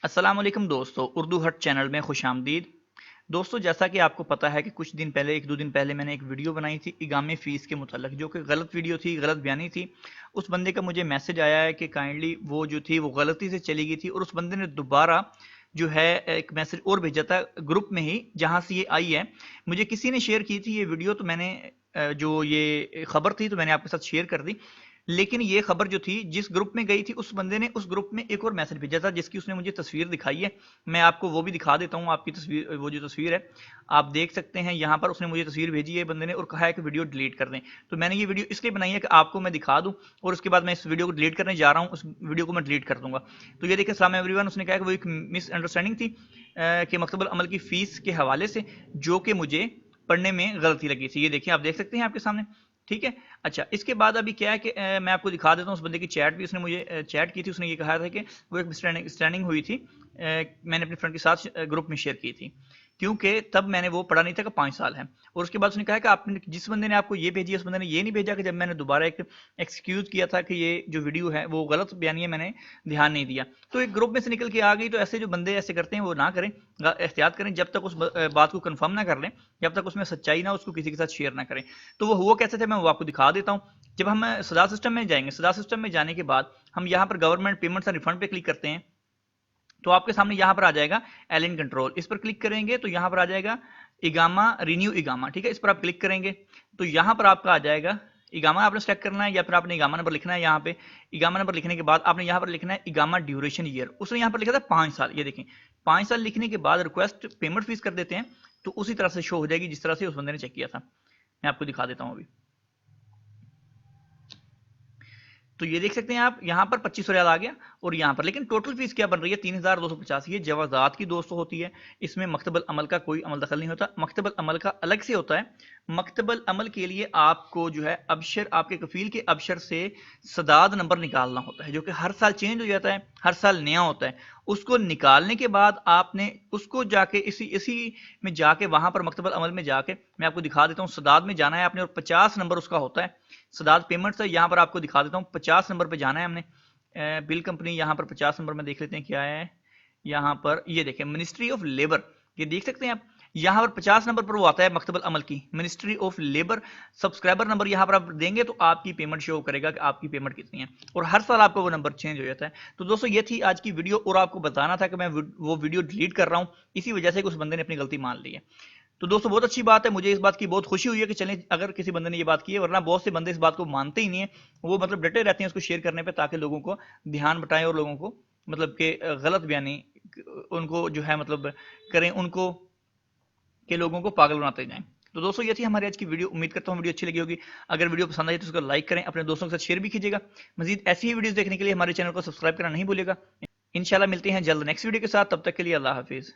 السلام علیکم دوستو، اردو ہٹ چینل میں خوش آمدید۔ دوستو جیسا کہ آپ کو پتہ ہے کہ کچھ دن پہلے ایک دو دن پہلے میں نے ایک ویڈیو بنائی تھی اقامے فیس کے متعلق، جو کہ غلط ویڈیو تھی، غلط بیانی تھی۔ اس بندے کا مجھے میسج آیا ہے کہ کائنڈلی وہ جو تھی وہ غلطی سے چلی گئی تھی، اور اس بندے نے دوبارہ جو ہے ایک میسج اور بھیجا تھا گروپ میں ہی جہاں سے یہ آئی ہے۔ مجھے کسی نے شیئر کی تھی یہ ویڈیو، تو میں نے جو یہ خبر تھی تو میں نے آپ کے ساتھ شیئر کر دی۔ لیکن یہ خبر جو تھی جس گروپ میں گئی تھی، اس بندے نے اس گروپ میں ایک اور میسج بھیجا تھا جس کی اس نے مجھے تصویر دکھائی ہے۔ میں آپ کو وہ بھی دکھا دیتا ہوں، آپ کی تصویر، وہ جو تصویر ہے آپ دیکھ سکتے ہیں یہاں پر۔ اس نے مجھے تصویر بھیجی ہے بندے نے، اور کہا ہے کہ ویڈیو ڈیلیٹ کر دیں۔ تو میں نے یہ ویڈیو اس لیے بنائی ہے کہ آپ کو میں دکھا دوں، اور اس کے بعد میں اس ویڈیو کو ڈیلیٹ کرنے جا رہا ہوں، اس ویڈیو کو میں ڈیلیٹ کر دوں گا۔ تو یہ دیکھیں، السلام ایوری ون، اس نے کہا کہ وہ ایک مس انڈرسٹینڈنگ تھی کہ مکتب العمل کی فیس کے حوالے سے، جو کہ مجھے پڑھنے میں غلطی لگی تھی۔ یہ دیکھیں، آپ دیکھ سکتے ہیں آپ کے سامنے، ٹھیک ہے۔ اچھا، اس کے بعد ابھی کیا ہے کہ میں آپ کو دکھا دیتا ہوں اس بندے کی چیٹ بھی۔ اس نے مجھے چیٹ کی تھی، اس نے یہ کہا تھا کہ وہ ایک اسٹینڈنگ ہوئی تھی، میں نے اپنے فرینڈ کے ساتھ گروپ میں شیئر کی تھی، کیونکہ تب میں نے وہ پڑھا نہیں تھا کہ 5 سال ہے۔ اور اس کے بعد اس نے کہا کہ آپ نے جس بندے نے آپ کو یہ بھیجی ہے، اس بندے نے یہ نہیں بھیجا کہ جب میں نے دوبارہ ایک ایکسکیوز کیا تھا کہ یہ جو ویڈیو ہے وہ غلط بیانی ہے، میں نے دھیان نہیں دیا۔ تو ایک گروپ میں سے نکل کے آ گئی۔ تو ایسے جو بندے ایسے کرتے ہیں وہ نہ کریں، احتیاط کریں، جب تک اس بات کو کنفرم نہ کر لیں، جب تک اس میں سچائی نہ، اس کو کسی کے ساتھ شیئر نہ کریں۔ تو وہ ہوا کیسے تھے، میں وہ آپ کو دکھا دیتا ہوں۔ جب ہم سدا سسٹم میں جائیں گے، سدا سسٹم میں جانے کے بعد ہم یہاں پر گورنمنٹ پیمنٹس اینڈ ریفنڈ پہ کلک کرتے ہیں، تو آپ کے سامنے یہاں پر آ جائے گا ایلن کنٹرول۔ اس پر کلک کریں گے تو یہاں پر آ جائے گا اقامہ، رینیو اقامہ، ٹھیک ہے۔ اس پر آپ کلک کریں گے تو یہاں پر آپ کا آ جائے گا اقامہ، آپ نے سلیکٹ کرنا ہے، یا پھر آپ نے اقامہ نمبر لکھنا ہے۔ یہاں پہ اقامہ نمبر لکھنے کے بعد آپ نے یہاں پر لکھنا ہے اقامہ ڈیوریشن ایئر۔ اس نے یہاں پر لکھا تھا 5 سال، یہ دیکھیں 5 سال لکھنے کے بعد ریکویسٹ پیمنٹ فیس کر دیتے ہیں، تو اسی طرح سے شو ہو جائے گی جس طرح سے اس بندے نے چیک کیا تھا۔ میں آپ کو دکھا دیتا ہوں ابھی۔ تو یہ دیکھ سکتے ہیں آپ، یہاں پر 2500 ریال آ گیا، اور یہاں پر لیکن ٹوٹل فیس کیا بن رہی ہے 3250۔ یہ جوازات کی دوستوں ہوتی ہے، اس میں مکتب العمل کا کوئی عمل دخل نہیں ہوتا۔ مکتب العمل کا الگ سے ہوتا ہے۔ مکتب العمل کے لیے آپ کو جو ہے ابشر، آپ کے کفیل کے ابشر سے سداد نمبر نکالنا ہوتا ہے، جو کہ ہر سال چینج ہو جاتا ہے، ہر سال نیا ہوتا ہے۔ اس کو نکالنے کے بعد آپ نے اس کو جا کے اسی میں جا کے، وہاں پر مکتب العمل میں جا کے میں آپ کو دکھا دیتا ہوں، سداد میں جانا ہے آپ نے، اور 50 نمبر اس کا ہوتا ہے سداد پیمنٹ ہے۔ یہاں پر آپ کو دکھا دیتا ہوں 50 نمبر پہ جانا ہے ہم نے، بل کمپنی، یہاں پر 50 نمبر میں دیکھ لیتے ہیں کیا ہے۔ یہاں پر یہ دیکھیں منسٹری آف لیبر، یہ دیکھ سکتے ہیں آپ، یہاں پر 50 نمبر پر وہ آتا ہے مکتب العمل کی ministry of labour. Subscriber number یہاں پر آپ دیں گے تو آپ کی پیمنٹ شو کرے گا کہ آپ کی پیمنٹ کتنی ہے، اور ہر سال آپ کو وہ نمبر چینج ہو جاتا ہے۔ تو دوستو یہ تھی آج کی ویڈیو، اور آپ کو بتانا تھا کہ میں وہ ویڈیو ڈیلیٹ کر رہا ہوں اسی وجہ سے کہ اس بندے نے اپنی غلطی مان لی ہے۔ تو دوستو بہت اچھی بات ہے، مجھے اس بات کی بہت خوشی ہوئی ہے کہ چلیں اگر کسی بندے نے یہ بات کی ہے، ورنہ بہت سے بندے اس بات کو مانتے ہی نہیں ہیں، وہ مطلب ڈٹے رہتے ہیں اس کو شیئر کرنے پہ، تاکہ لوگوں کو دھیان بٹائیں اور لوگوں کو مطلب کہ غلط بیانی ان کو جو ہے مطلب کریں، ان کو کہ لوگوں کو پاگل بناتے جائیں۔ تو دوستو یہ تھی ہماری آج کی ویڈیو، امید کرتا ہوں ویڈیو اچھی لگی ہوگی۔ اگر ویڈیو پسند آئی تو اس کو لائک کریں، اپنے دوستوں کے ساتھ شیئر بھی کیجیے گا۔ مزید ایسی ہی ویڈیوز دیکھنے کے لیے ہمارے چینل کو سبسکرائب کرنا نہیں بھولے گا۔ انشاءاللہ ملتے ہیں جلد نیکسٹ ویڈیو کے ساتھ، تب تک کے لیے اللہ حافظ۔